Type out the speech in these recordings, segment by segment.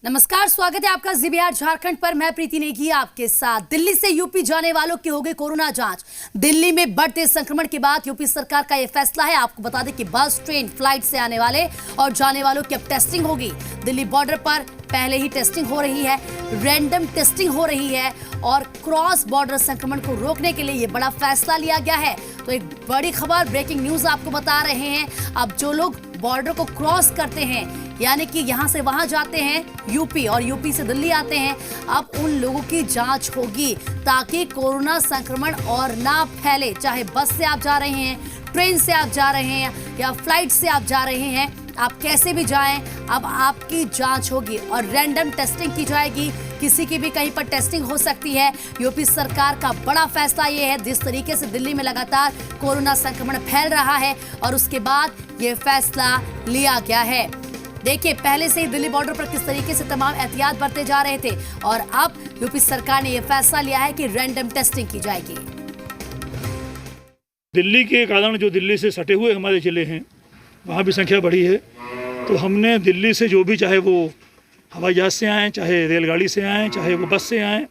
नमस्कार, स्वागत है आपका जीबीआर झारखंड पर। मैं प्रीति नेगी आपके साथ। दिल्ली से यूपी जाने वालों की हो गई कोरोना जांच। दिल्ली में बढ़ते संक्रमण के बाद यूपी सरकार का यह फैसला है। आपको बता दें कि बस, ट्रेन, फ्लाइट से आने वाले और जाने वालों की अब टेस्टिंग होगी। दिल्ली बॉर्डर पर पहले ही टेस्टिंग हो रही है, रैंडम टेस्टिंग हो रही है और क्रॉस बॉर्डर संक्रमण को रोकने के लिए यह बड़ा फैसला लिया गया है। तो एक बड़ी खबर, ब्रेकिंग न्यूज आपको बता रहे हैं। अब जो लोग बॉर्डर को क्रॉस करते हैं, यानी कि यहां से वहां जाते हैं यूपी और यूपी से दिल्ली आते हैं, अब उन लोगों की जांच होगी ताकि कोरोना संक्रमण और ना फैले। चाहे बस से आप जा रहे हैं, ट्रेन से आप जा रहे हैं या फ्लाइट से आप जा रहे हैं, आप कैसे भी जाएं, अब आपकी जांच होगी और रैंडम टेस्टिंग की जाएगी। किसी की भी कहीं पर टेस्टिंग हो सकती है। यूपी सरकार का बड़ा फैसला ये है। जिस तरीके से दिल्ली में लगातार कोरोना संक्रमण फैल रहा है और उसके बाद ये फैसला लिया गया है। देखिए, पहले से ही दिल्ली बॉर्डर पर किस तरीके से तमाम एहतियात बरते जा रहे थे और अब यूपी सरकार ने यह फैसला लिया है कि रैंडम टेस्टिंग की जाएगी। दिल्ली के कारण जो दिल्ली से सटे हुए हमारे जिले हैं वहाँ भी संख्या बढ़ी है। तो हमने दिल्ली से जो भी, चाहे वो हवाई जहाज़ से आएँ, चाहे रेलगाड़ी से आएँ, चाहे वो बस से आएँ,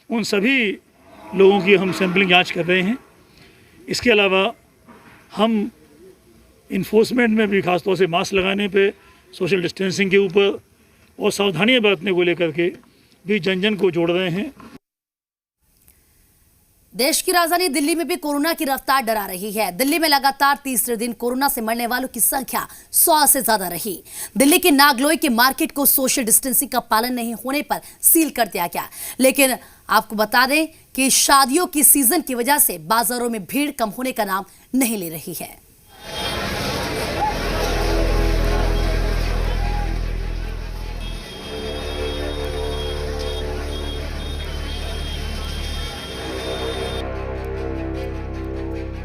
उन सभी लोगों की हम सैंपलिंग जाँच कर रहे हैं। इसके अलावा हम इन्फोर्समेंट में भी, खासतौर से मास्क लगाने पे, सोशल डिस्टेंसिंग के ऊपर और सावधानियां बरतने को लेकर के भी जन जन को जोड़ रहे हैं। देश की राजधानी दिल्ली में भी कोरोना की रफ्तार डरा रही है। दिल्ली में लगातार तीसरे दिन कोरोना से मरने वालों की संख्या 100 से ज्यादा रही। दिल्ली के नागलोई के मार्केट को सोशल डिस्टेंसिंग का पालन नहीं होने पर सील कर दिया गया। लेकिन आपको बता दें कि शादियों की सीजन की वजह से बाजारों में भीड़ कम होने का नाम नहीं ले रही है।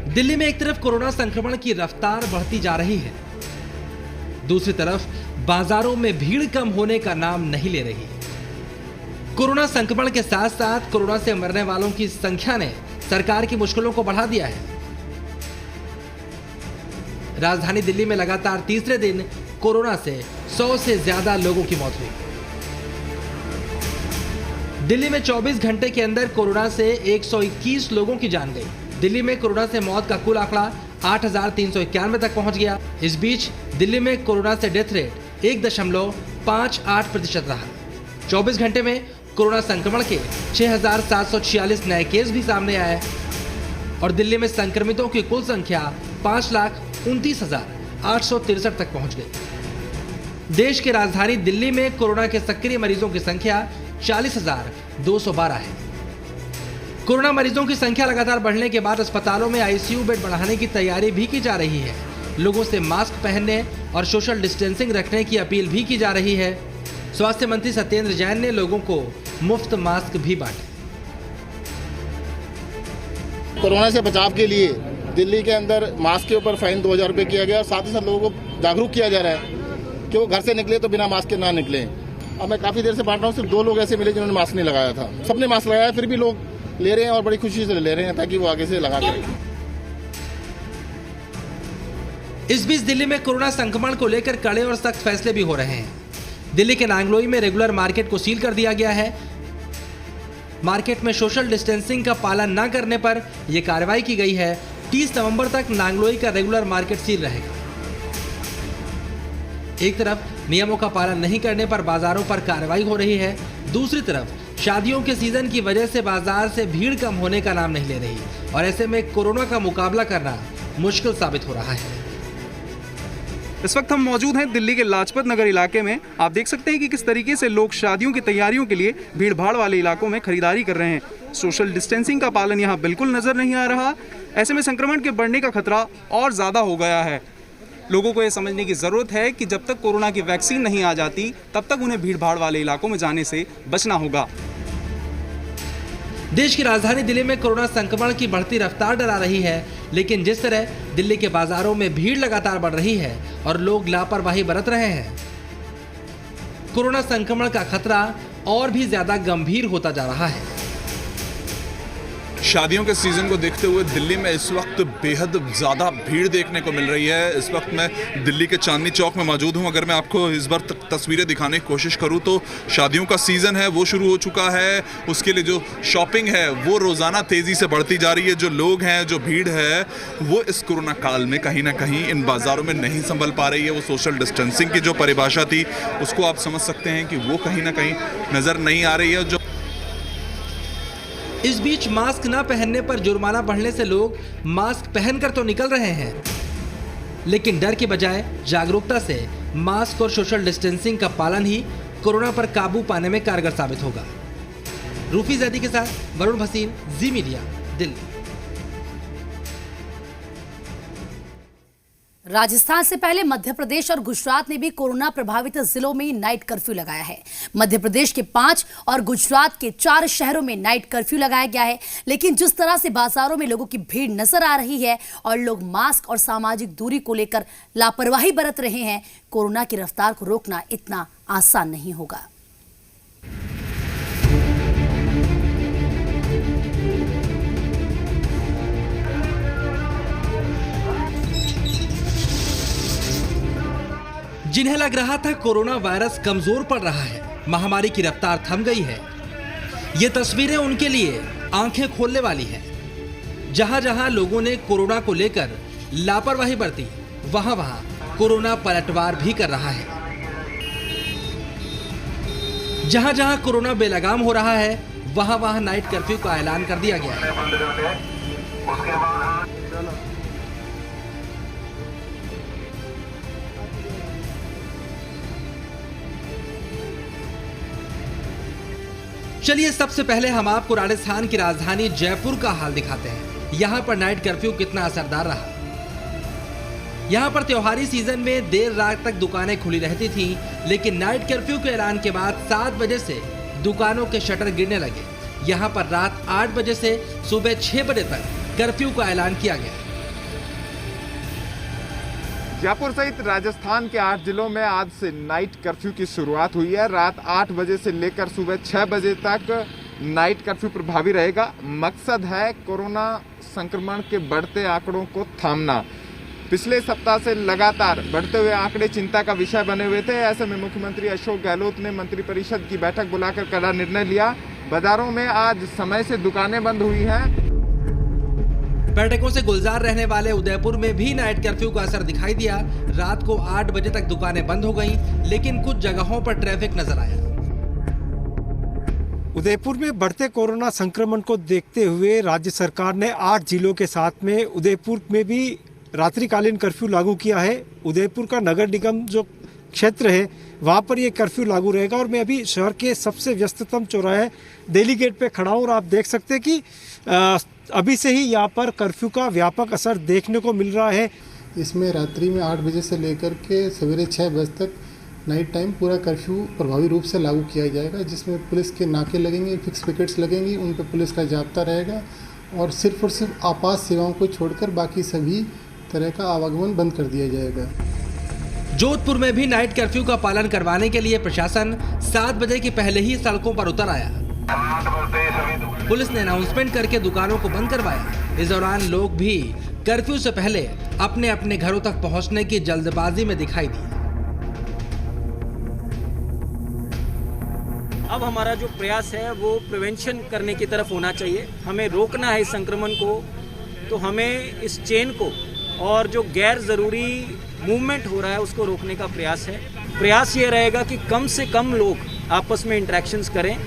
दिल्ली में एक तरफ कोरोना संक्रमण की रफ्तार बढ़ती जा रही है, दूसरी तरफ बाजारों में भीड़ कम होने का नाम नहीं ले रही है। कोरोना संक्रमण के साथ साथ कोरोना से मरने वालों की संख्या ने सरकार की मुश्किलों को बढ़ा दिया है। राजधानी दिल्ली में लगातार तीसरे दिन कोरोना से 100 से ज्यादा लोगों की मौत हुई। दिल्ली में 24 घंटे के अंदर कोरोना से 121 लोगों की जान गई। दिल्ली में कोरोना से मौत का कुल आंकड़ा 8,391 तक पहुंच गया। इस बीच दिल्ली में कोरोना से डेथ रेट 1.58% रहा। 24 घंटे में कोरोना संक्रमण के 6,746 नए केस भी सामने आए और दिल्ली में संक्रमितों की कुल संख्या 5,29,863 तक पहुंच गई। देश की राजधानी दिल्ली में कोरोना के सक्रिय मरीजों की संख्या 40,212 है। कोरोना मरीजों की संख्या लगातार बढ़ने के बाद अस्पतालों में आईसीयू बेड बढ़ाने की तैयारी भी की जा रही है। लोगों से मास्क पहनने और सोशल डिस्टेंसिंग रखने की अपील भी की जा रही है। स्वास्थ्य मंत्री सत्येंद्र जैन ने लोगों को मुफ्त मास्क भी बांटे। कोरोना से बचाव के लिए दिल्ली के अंदर मास्क के ऊपर फाइन 2,000 रुपये किया गया। साथ ही साथ लोगों को जागरूक किया जा रहा है कि वो घर से निकले तो बिना मास्क के ना निकले। अब मैं काफ़ी देर से बांट रहा हूँ, सिर्फ 2 लोग ऐसे मिले जिन्होंने मास्क नहीं लगाया था। सबने मास्क लगाया, फिर भी लोग ले रहे हैं और बड़ी खुशी से ले रहे हैं ताकि वो आगे से लगा करें। इस बीच दिल्ली में कोरोना संक्रमण को लेकर कड़े और सख्त फैसले भी हो रहे हैं। दिल्ली के नांगलोई में रेगुलर मार्केट को सील कर दिया गया है। मार्केट में सोशल डिस्टेंसिंग का पालन न करने पर यह कार्रवाई की गई है। 30 नवंबर तक नांगलोई का रेगुलर मार्केट सील रहेगा। एक तरफ नियमों का पालन नहीं करने पर बाजारों पर कार्रवाई हो रही है, दूसरी तरफ शादियों के सीजन की वजह से बाजार से भीड़ कम होने का नाम नहीं ले रही और ऐसे में कोरोना का मुकाबला करना मुश्किल साबित हो रहा है। इस वक्त हम मौजूद हैं दिल्ली के लाजपत नगर इलाके में। आप देख सकते हैं कि किस तरीके से लोग शादियों की तैयारियों के लिए भीड़ भाड़ वाले इलाकों में खरीदारी कर रहे हैं। सोशल डिस्टेंसिंग का पालन यहाँ बिल्कुल नजर नहीं आ रहा। ऐसे में संक्रमण के बढ़ने का खतरा और ज्यादा हो गया है। लोगों को ये समझने की जरूरत है कि जब तक कोरोना की वैक्सीन नहीं आ जाती तब तक उन्हें भीड़ भाड़ वाले इलाकों में जाने से बचना होगा। देश की राजधानी दिल्ली में कोरोना संक्रमण की बढ़ती रफ्तार डरा रही है, लेकिन जिस तरह दिल्ली के बाजारों में भीड़ लगातार बढ़ रही है और लोग लापरवाही बरत रहे हैं, कोरोना संक्रमण का खतरा और भी ज्यादा गंभीर होता जा रहा है। शादियों के सीज़न को देखते हुए दिल्ली में इस वक्त बेहद ज़्यादा भीड़ देखने को मिल रही है। इस वक्त मैं दिल्ली के चांदनी चौक में मौजूद हूं। अगर मैं आपको इस बार तस्वीरें दिखाने की कोशिश करूं तो शादियों का सीज़न है वो शुरू हो चुका है। उसके लिए जो शॉपिंग है वो रोज़ाना तेज़ी से बढ़ती जा रही है। जो लोग हैं, जो भीड़ है, वो इस कोरोना काल में कहीं ना कहीं इन बाज़ारों में नहीं संभल पा रही है। वो सोशल डिस्टेंसिंग की जो परिभाषा थी उसको आप समझ सकते हैं कि वो कहीं ना कहीं नज़र नहीं आ रही है। जो इस बीच मास्क न पहनने पर जुर्माना बढ़ने से लोग मास्क पहनकर तो निकल रहे हैं, लेकिन डर की बजाय जागरूकता से मास्क और सोशल डिस्टेंसिंग का पालन ही कोरोना पर काबू पाने में कारगर साबित होगा। रूफी जैदी के साथ वरुण भसीन, जी मीडिया, दिल्ली। राजस्थान से पहले मध्य प्रदेश और गुजरात ने भी कोरोना प्रभावित जिलों में नाइट कर्फ्यू लगाया है। मध्य प्रदेश के 5 और गुजरात के 4 शहरों में नाइट कर्फ्यू लगाया गया है। लेकिन जिस तरह से बाजारों में लोगों की भीड़ नजर आ रही है और लोग मास्क और सामाजिक दूरी को लेकर लापरवाही बरत रहे हैं, कोरोना की रफ्तार को रोकना इतना आसान नहीं होगा। जिन्हें लग रहा था कोरोना वायरस कमजोर पड़ रहा है, महामारी की रफ्तार थम गई है, ये तस्वीरें उनके लिए आंखें खोलने वाली हैं। जहां जहां लोगों ने कोरोना को लेकर लापरवाही बरती, वहां वहां कोरोना पलटवार भी कर रहा है। जहां जहां कोरोना बेलगाम हो रहा है, वहां वहां नाइट कर्फ्यू का ऐलान कर दिया गया है। चलिए सबसे पहले हम आपको राजस्थान की राजधानी जयपुर का हाल दिखाते हैं। यहाँ पर नाइट कर्फ्यू कितना असरदार रहा। यहाँ पर त्योहारी सीजन में देर रात तक दुकानें खुली रहती थीं, लेकिन नाइट कर्फ्यू के ऐलान के बाद 7 बजे से दुकानों के शटर गिरने लगे। यहाँ पर रात 8 बजे से सुबह 6 बजे तक कर्फ्यू का ऐलान किया गया। जयपुर सहित राजस्थान के 8 जिलों में आज से नाइट कर्फ्यू की शुरुआत हुई है। रात 8 बजे से लेकर सुबह 6 बजे तक नाइट कर्फ्यू प्रभावी रहेगा। मकसद है कोरोना संक्रमण के बढ़ते आंकड़ों को थामना। पिछले सप्ताह से लगातार बढ़ते हुए आंकड़े चिंता का विषय बने हुए थे। ऐसे में मुख्यमंत्री अशोक गहलोत ने मंत्रिपरिषद की बैठक बुलाकर कड़ा निर्णय लिया। बाजारों में आज समय से दुकानें बंद हुई हैं। पर्यटकों से गुलजार रहने वाले उदयपुर में भी नाइट कर्फ्यू का असर दिखाई दिया। रात को 8 बजे तक दुकानें बंद हो गईं, लेकिन कुछ जगहों पर ट्रैफिक नजर आया। उदयपुर में बढ़ते कोरोना संक्रमण को देखते हुए राज्य सरकार ने 8 जिलों के साथ में उदयपुर में भी रात्रिकालीन कर्फ्यू लागू किया है। उदयपुर का नगर निगम जो क्षेत्र है वहाँ पर ये कर्फ्यू लागू रहेगा। और मैं अभी शहर के सबसे व्यस्ततम चौराहे दिल्ली गेट पे खड़ा हूँ और आप देख सकते हैं कि अभी से ही यहाँ पर कर्फ्यू का व्यापक असर देखने को मिल रहा है। इसमें रात्रि में 8 बजे से लेकर के सवेरे 6 बजे तक नाइट टाइम पूरा कर्फ्यू प्रभावी रूप से लागू किया जाएगा, जिसमें पुलिस के नाके लगेंगे, फिक्स पिकेट्स लगेंगी, उन पर पुलिस का जाब्ता रहेगा और सिर्फ आपात सेवाओं को छोड़कर बाकी सभी तरह का आवागमन बंद कर दिया जाएगा। जोधपुर में भी नाइट कर्फ्यू का पालन करवाने के लिए प्रशासन 7 बजे के पहले ही सड़कों पर उतर आया। पुलिस ने अनाउंसमेंट करके दुकानों को बंद करवाया। इस दौरान लोग भी कर्फ्यू से पहले अपने अपने घरों तक पहुंचने की जल्दबाजी में दिखाई दिए। अब हमारा जो प्रयास है वो प्रिवेंशन करने की तरफ होना चाहिए। हमें रोकना है इस संक्रमण को, तो हमें इस चेन को और जो गैर ज़रूरी मूवमेंट हो रहा है उसको रोकने का प्रयास है। प्रयास ये रहेगा कि कम से कम लोग आपस में इंटरेक्शंस करें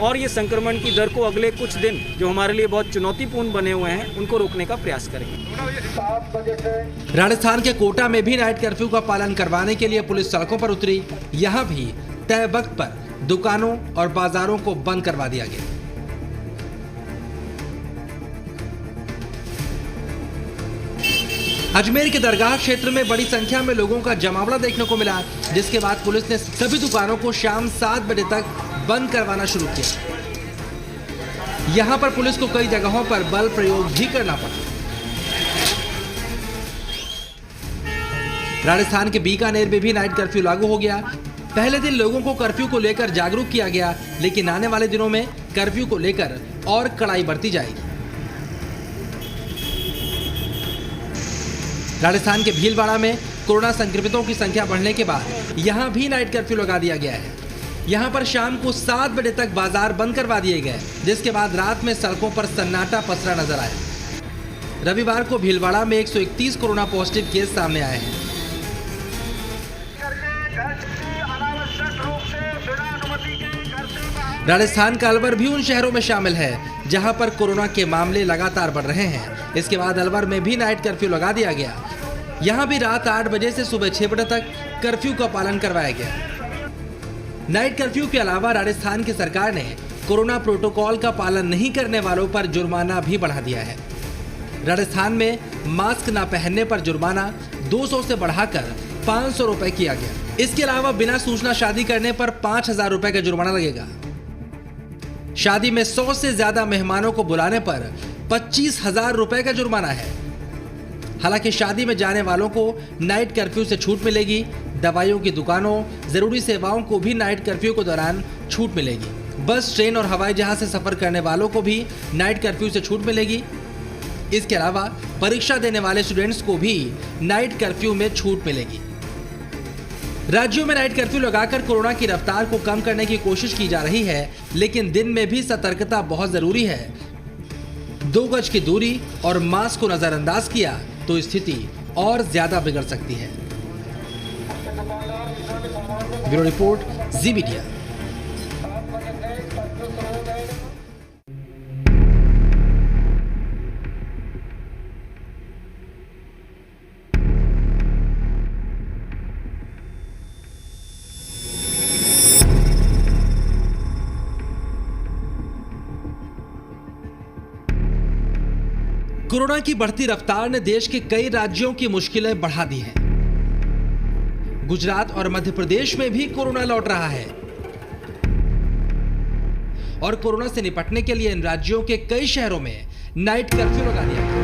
और ये संक्रमण की दर को अगले कुछ दिन जो हमारे लिए बहुत चुनौतीपूर्ण बने हुए हैं उनको रोकने का प्रयास करेंगे। राजस्थान के कोटा में भी नाइट कर्फ्यू का पालन करवाने के लिए पुलिस सड़कों पर उतरी। यहाँ भी तय वक्त पर दुकानों और बाजारों को बंद करवा दिया गया। अजमेर के दरगाह क्षेत्र में बड़ी संख्या में लोगों का जमावड़ा देखने को मिला, जिसके बाद पुलिस ने सभी दुकानों को शाम 7 बजे तक बंद करवाना शुरू किया। यहां पर पुलिस को कई जगहों पर बल प्रयोग भी करना पड़ा। राजस्थान के बीकानेर में भी नाइट कर्फ्यू लागू हो गया। पहले दिन लोगों को कर्फ्यू को लेकर जागरूक किया गया, लेकिन आने वाले दिनों में कर्फ्यू को लेकर और कड़ाई बरती जाएगी। राजस्थान के भीलवाड़ा में कोरोना संक्रमितों की संख्या बढ़ने के बाद यहां भी नाइट कर्फ्यू लगा दिया गया है। यहां पर शाम को 7 बजे तक बाजार बंद करवा दिए गए, जिसके बाद रात में सड़कों पर सन्नाटा पसरा नजर आया। रविवार को भीलवाड़ा में 131 कोरोना पॉजिटिव केस सामने आए हैं। राजस्थान का अलवर भी उन शहरों में शामिल है जहां पर कोरोना के मामले लगातार बढ़ रहे हैं। इसके बाद अलवर में भी नाइट कर्फ्यू लगा दिया गया। यहां भी रात 8 बजे से सुबह 6 बजे तक कर्फ्यू का पालन करवाया गया। नाइट कर्फ्यू के अलावा राजस्थान की सरकार ने कोरोना प्रोटोकॉल का पालन नहीं करने वालों पर जुर्माना भी बढ़ा दिया है। राजस्थान में मास्क न पहनने पर जुर्माना 200 से बढ़ाकर 500 रुपए किया गया। इसके अलावा बिना सूचना शादी करने पर 5000 रुपए का जुर्माना लगेगा। शादी में 100 से ज्यादा मेहमानों को बुलाने पर 25,000 रुपए का जुर्माना है। हालांकि शादी में जाने वालों को नाइट कर्फ्यू से छूट मिलेगी। दवाइयों की दुकानों, जरूरी सेवाओं को भी नाइट कर्फ्यू के दौरान छूट मिलेगी। बस, ट्रेन और हवाई जहाज से सफर करने वालों को भी नाइट कर्फ्यू से छूट मिलेगी। इसके अलावा परीक्षा देने वाले स्टूडेंट्स को भी नाइट कर्फ्यू में छूट मिलेगी। राज्यों में नाइट कर्फ्यू लगाकर कोरोना की रफ्तार को कम करने की कोशिश की जा रही है, लेकिन दिन में भी सतर्कता बहुत जरूरी है। 2 गज की दूरी और मास्क को नजरअंदाज किया तो स्थिति और ज्यादा बिगड़ सकती है। ब्यूरो रिपोर्ट, जी मीडिया। कोरोना की बढ़ती रफ्तार ने देश के कई राज्यों की मुश्किलें बढ़ा दी हैं। गुजरात और मध्य प्रदेश में भी कोरोना लौट रहा है और कोरोना से निपटने के लिए इन राज्यों के कई शहरों में नाइट कर्फ्यू लगा दिया गया।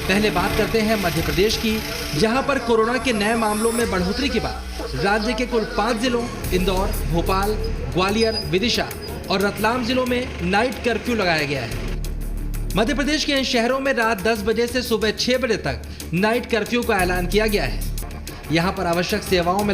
पहले बात करते हैं मध्य प्रदेश की, जहां पर कोरोना के नए मामलों में बढ़ोतरी के बाद राज्य के कुल 5 जिलों इंदौर, भोपाल, ग्वालियर, विदिशा और रतलाम जिलों में नाइट कर्फ्यू लगाया गया है। मध्य प्रदेश के इन शहरों में रात 10 बजे से सुबह 6 बजे तक नाइट कर्फ्यू का ऐलान किया गया है। यहां पर आवश्यक सेवाओं में